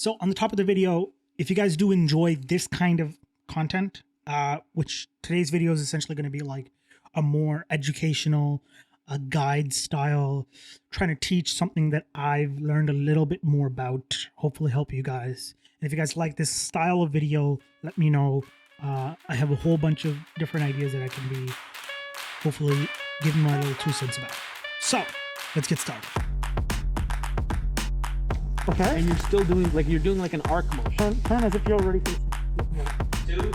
So on the top of the video, if you guys do enjoy this kind of content, which today's video is essentially going to be like a more educational, a guide style, trying to teach something that I've learned a little bit more about, hopefully help you guys. And if you guys like this style of video, let me know. I have a whole bunch of different ideas that I can be hopefully giving my little 2 cents about. So let's get started. Okay. And you're still doing like an arc motion. Turn as if you're already facing. 2.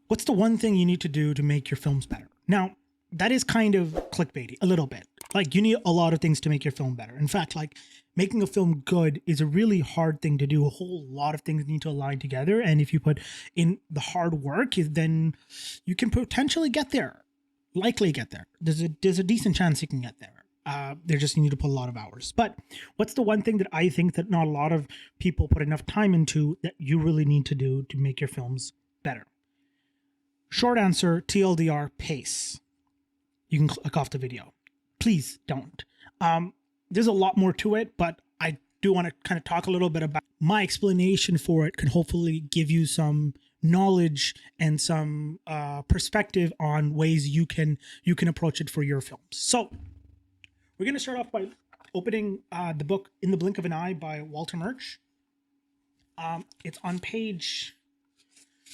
What's the one thing you need to do to make your films better? Now, that is kind of clickbaity, a little bit. Like, you need a lot of things to make your film better. In fact, like, making a film good is a really hard thing to do. A whole lot of things need to align together. And if you put in the hard work, then you can potentially get there. Likely get there. There's a decent chance you can get there. They just need to put a lot of hours. But what's the one thing that I think that not a lot of people put enough time into that you really need to do to make your films better? Short answer, TLDR, pace. You can click off the video. Please don't. There's a lot more to it, but I do want to kind of talk a little bit about my explanation for it. Can hopefully give you some knowledge and some perspective on ways you can approach it for your films. So we're going to start off by opening the book In the Blink of an Eye by Walter Murch. It's on page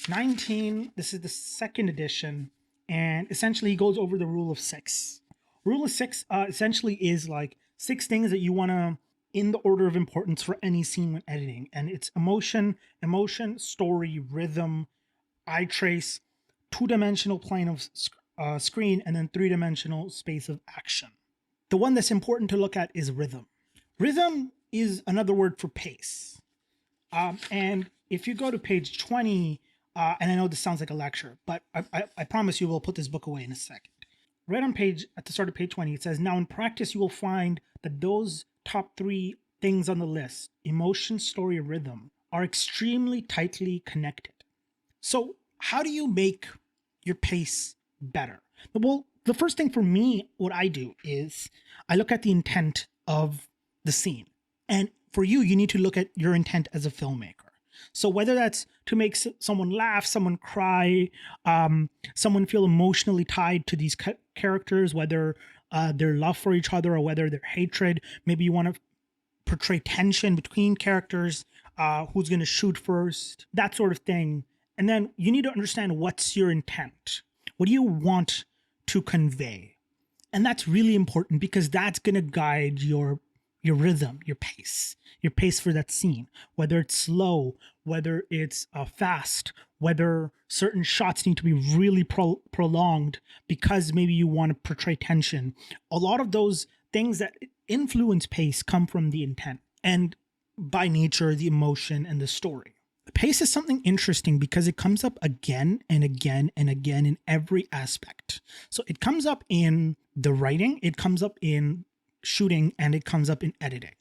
19. This is the second edition, and essentially he goes over the rule of 6. Rule of 6 essentially is like 6 things that you want to, in the order of importance for any scene when editing, and it's emotion, story, rhythm, eye trace, 2-dimensional plane of screen, and then 3-dimensional space of action. The one that's important to look at is rhythm. Rhythm is another word for pace, and if you go to page 20. And I know this sounds like a lecture, but I promise you we'll put this book away in a second. Right on at the start of page 20, it says, now in practice, you will find that those top 3 things on the list, emotion, story, rhythm, are extremely tightly connected. So how do you make your pace better? Well, the first thing for me, what I do is I look at the intent of the scene. And for you, you need to look at your intent as a filmmaker. So whether that's to make someone laugh, someone cry, someone feel emotionally tied to these characters, whether their love for each other or whether their hatred, maybe you want to portray tension between characters, who's going to shoot first, that sort of thing. And then you need to understand what's your intent. What do you want to convey? And that's really important because that's going to guide your rhythm, your pace for that scene, whether it's slow, whether it's fast, whether certain shots need to be really prolonged because maybe you want to portray tension. A lot of those things that influence pace come from the intent and by nature, the emotion and the story. Pace is something interesting because it comes up again and again and again in every aspect. So it comes up in the writing, it comes up in shooting, and it comes up in editing.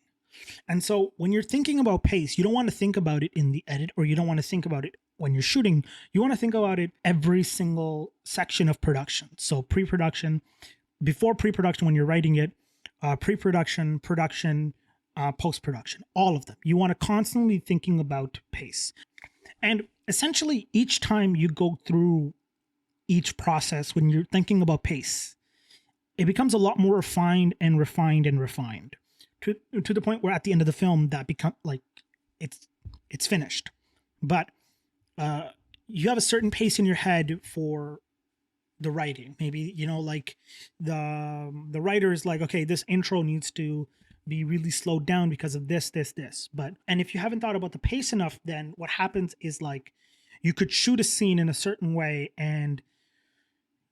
And so when you're thinking about pace, you don't want to think about it in the edit, or you don't want to think about it when you're shooting. You want to think about it every single section of production. So pre-production, before pre-production when you're writing it, pre-production, production, post-production, all of them. You want to constantly thinking about pace. And essentially each time you go through each process when you're thinking about pace, it becomes a lot more refined and refined and refined to the point where at the end of the film that become like it's finished. But you have a certain pace in your head for the writing. Maybe, you know, like the writer is like, okay, this intro needs to be really slowed down because of this. And if you haven't thought about the pace enough, then what happens is like you could shoot a scene in a certain way and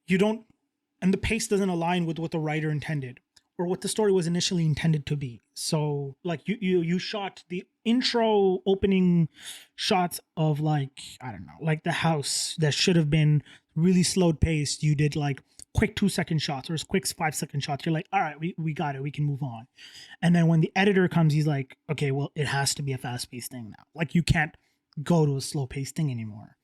the pace doesn't align with what the writer intended or what the story was initially intended to be. So like you shot the intro opening shots of like, I don't know, like the house that should have been really slowed paced. You did like quick 2-second shots or quick 5-second shots. You're like, all right, we got it. We can move on. And then when the editor comes, he's like, okay, well, it has to be a fast paced thing now. Like you can't go to a slow paced thing anymore.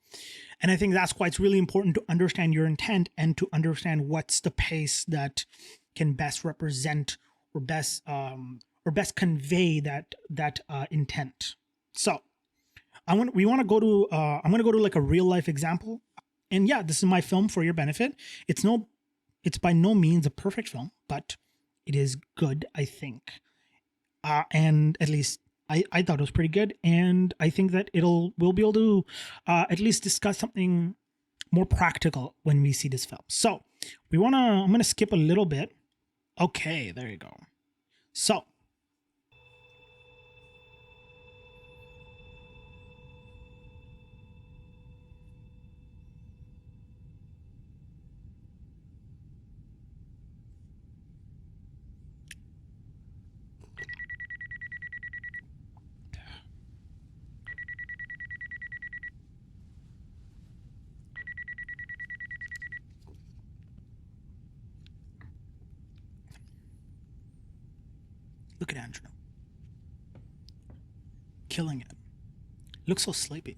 And I think that's why it's really important to understand your intent and to understand what's the pace that can best represent or best convey that intent. So I'm going to go to like a real life example. And yeah, this is my film for your benefit. It's by no means a perfect film, but it is good, I think. And at least I thought it was pretty good. And I think that we'll be able to at least discuss something more practical when we see this film. So I'm going to skip a little bit. Okay, there you go. So look at Andrew. Killing it. Looks so sleepy.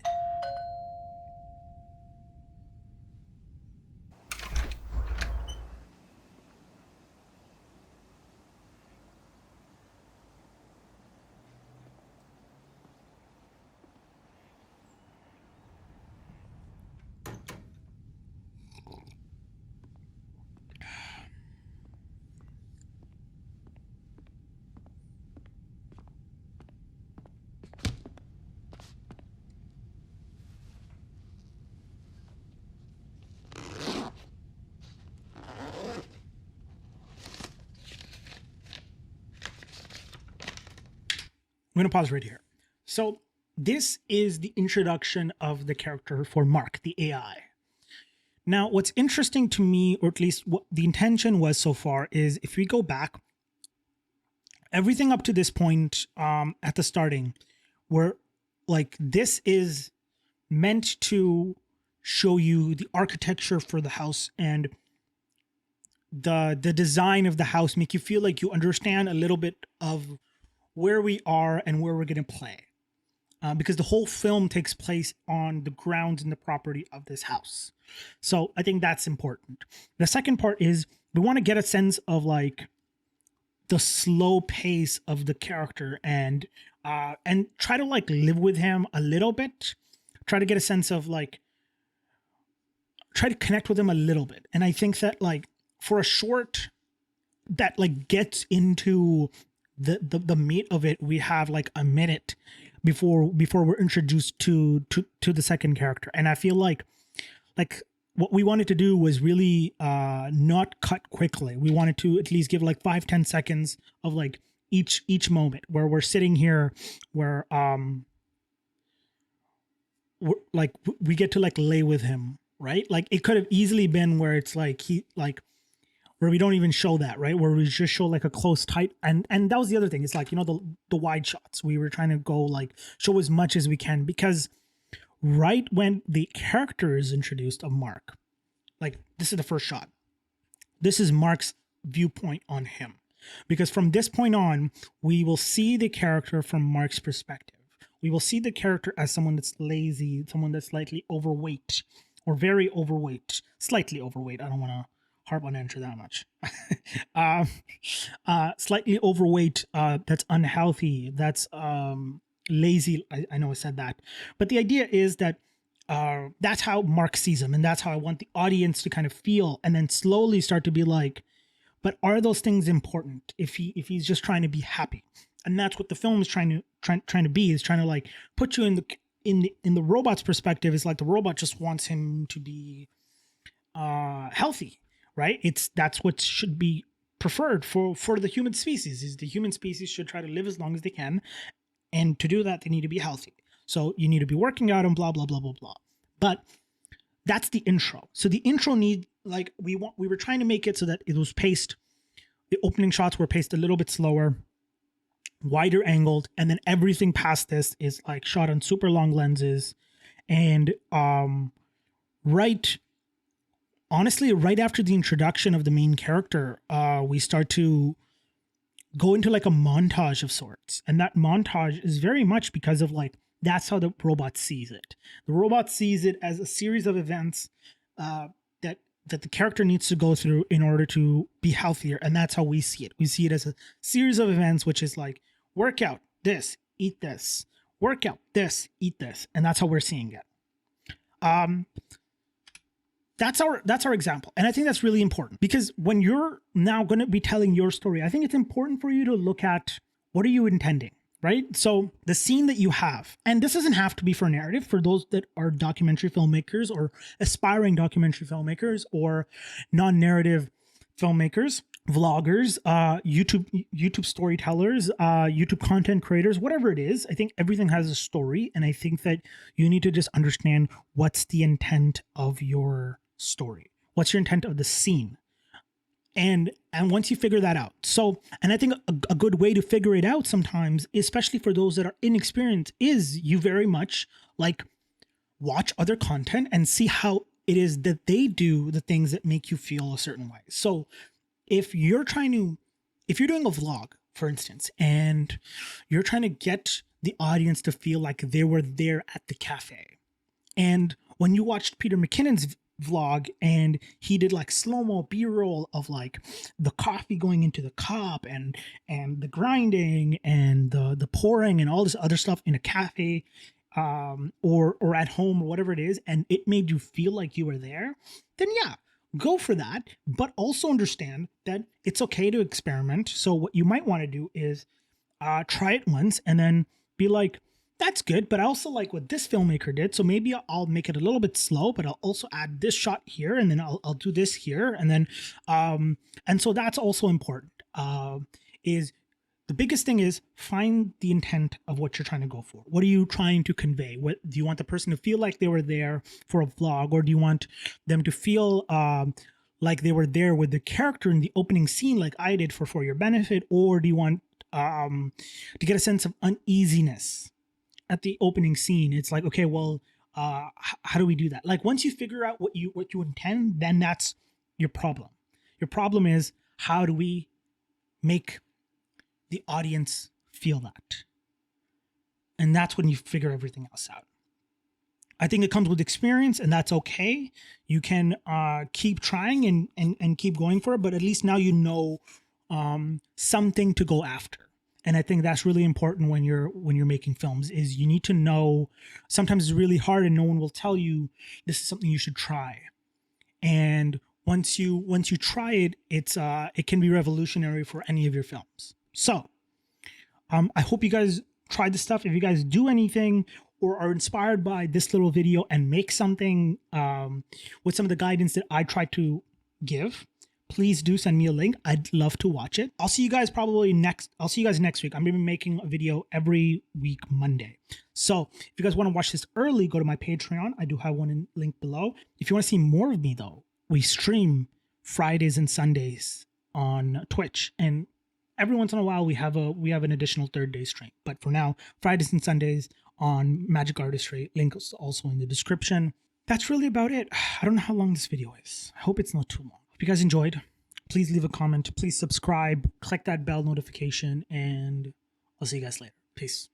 I'm going to pause right here. So this is the introduction of the character for Mark, the AI. Now, what's interesting to me, or at least what the intention was so far, is if we go back, everything up to this point at the starting, where like this is meant to show you the architecture for the house and the design of the house, make you feel like you understand a little bit of where we are and where we're going to play. Because the whole film takes place on the grounds and the property of this house. So I think that's important. The second part is we want to get a sense of like the slow pace of the character and try to like live with him a little bit. Try to get a sense of like, try to connect with him a little bit. And I think that like for a short that like gets into the meat of it, we have like a minute before we're introduced to the second character. And I feel like what we wanted to do was really not cut quickly. We wanted to at least give like 5-10 seconds of like each moment where we're sitting here, where we get to like lay with him, right? Like it could have easily been where it's like where we don't even show that, right? Where we just show like a close tight, and that was the other thing. It's like, you know, the wide shots. We were trying to go like show as much as we can, because right when the character is introduced of Mark, like this is the first shot. This is Mark's viewpoint on him, because from this point on, we will see the character from Mark's perspective. We will see the character as someone that's lazy, someone that's slightly overweight or very overweight, slightly overweight. I don't want to harp on Andrew that much. Slightly overweight, that's unhealthy, that's lazy. I know I said that, but the idea is that that's how Mark sees him, and that's how I want the audience to kind of feel, and then slowly start to be like, but are those things important if he's just trying to be happy? And that's what the film is trying to be, is trying to like put you in the robot's perspective. Is like the robot just wants him to be healthy, right? That's what should be preferred for the human species. Is the human species should try to live as long as they can, and to do that they need to be healthy. So you need to be working out and blah blah blah blah blah. But that's the intro. So the intro need, like, we were trying to make it so that it was paced. The opening shots were paced a little bit slower, wider angled, and then everything past this is like shot on super long lenses. And right after the introduction of the main character, we start to go into like a montage of sorts. And that montage is very much because of like That's how the robot sees it. The robot sees it as a series of events that the character needs to go through in order to be healthier, and that's how we see it. We see it as a series of events, which is like workout, this, eat this, workout, this, eat this, and that's how we're seeing it. That's our example, and I think that's really important, because when you're now going to be telling your story, I think it's important for you to look at what are you intending. Right? So the scene that you have, and this doesn't have to be for narrative, for those that are documentary filmmakers or aspiring documentary filmmakers or non-narrative filmmakers, vloggers, YouTube storytellers, YouTube content creators, whatever it is, I think everything has a story. And I think that you need to just understand what's the intent of your story. What's your intent of the scene? And once you figure that out, and I think a good way to figure it out sometimes, especially for those that are inexperienced, is you very much like watch other content and see how it is that they do the things that make you feel a certain way. So if you're doing a vlog, for instance, and you're trying to get the audience to feel like they were there at the cafe, and when you watched Peter McKinnon's vlog and he did like slow-mo b-roll of like the coffee going into the cup and the grinding and the pouring and all this other stuff in a cafe or at home or whatever it is, and it made you feel like you were there, then yeah, go for that. But also understand that it's okay to experiment. So what you might want to do is try it once and then be like, that's good, but I also like what this filmmaker did, so maybe I'll make it a little bit slow, but I'll also add this shot here, and then I'll do this here, and then and so that's also important. Is the biggest thing is find the intent of what you're trying to go for. What are you trying to convey? What do you want the person to feel like they were there for a vlog, or do you want them to feel like they were there with the character in the opening scene, like I did for your benefit, or do you want to get a sense of uneasiness at the opening scene? It's like, okay, well, how do we do that? Like once you figure out what you intend, then that's your problem. Your problem is, how do we make the audience feel that? And that's when you figure everything else out. I think it comes with experience, and that's okay. You can keep trying and keep going for it, but at least now you know something to go after. And I think that's really important when you're making films, is you need to know. Sometimes it's really hard and no one will tell you this is something you should try. And once you try it, it can be revolutionary for any of your films. So I hope you guys try this stuff. If you guys do anything or are inspired by this little video and make something with some of the guidance that I tried to give, please do send me a link. I'd love to watch it. I'll see you guys next week. I'm going to be making a video every week, Monday. So if you guys want to watch this early, go to my Patreon. I do have one in link below. If you want to see more of me though, we stream Fridays and Sundays on Twitch. And every once in a while we have an additional third day stream. But for now, Fridays and Sundays on Magic Artistry. Link is also in the description. That's really about it. I don't know how long this video is. I hope it's not too long. If you guys enjoyed, please leave a comment, please subscribe, click that bell notification, and I'll see you guys later. Peace.